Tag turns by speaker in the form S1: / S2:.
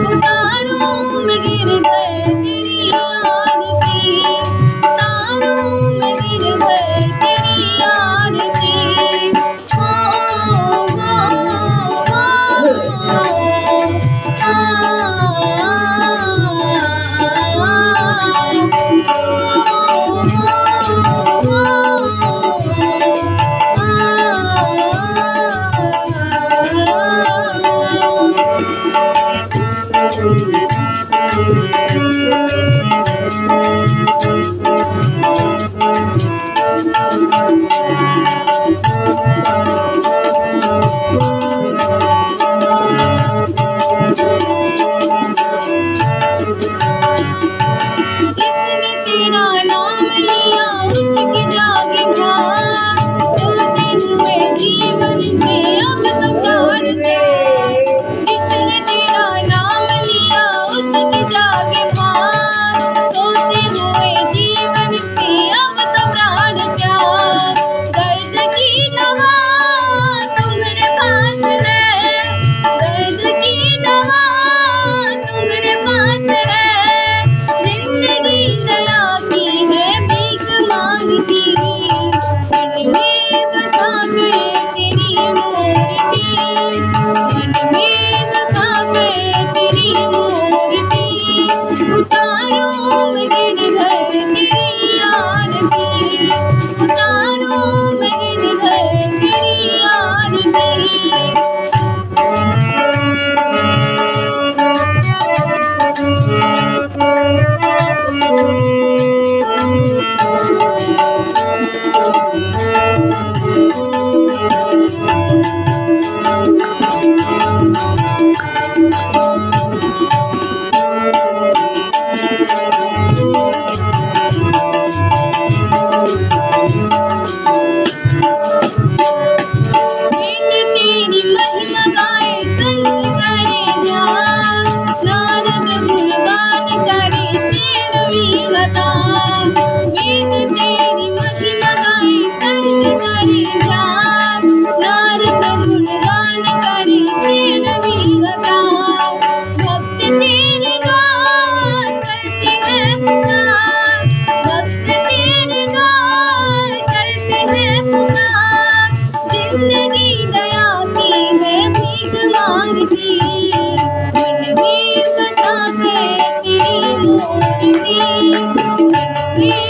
S1: तारों में गिर गए तेरी आरती, तारों में गिर गए तेरी आरती। हो जिसने तेरा नाम लिया उसकी जागे भाग, चलते हुए जीवन से अब तो प्यार दे। जिसने तेरा नाम लिया उसकी जागे भाग, सोते हुए जीवन से अब तो प्राण त्याग। दर्द की दवा तुम्हारे पास है, दर्द की दवा तुम्हारे पास है। जिंदगी दया की है भीख मांगती, मन में बसा गए तेरी मूर्ति, मन में बसा गए तेरी मूर्ति। उतारों में गिर गए तेरी आरती, उतारों में गिर गए तेरी आरती। तेरी महिमा गाए संग करे जान, नारद गुणगान करे तेरवी लता। वेद तेरी महिमा गाए संग करे जान, नारद गुणगान करे तेरवी लता। भक्त तेरे द्वार करते हैं पुकार, भक्त तेरे द्वार करते हैं पुकार। जिंदगी दया की है भीख मांगती, मन में बसा है तेरी मूर्ति, मन में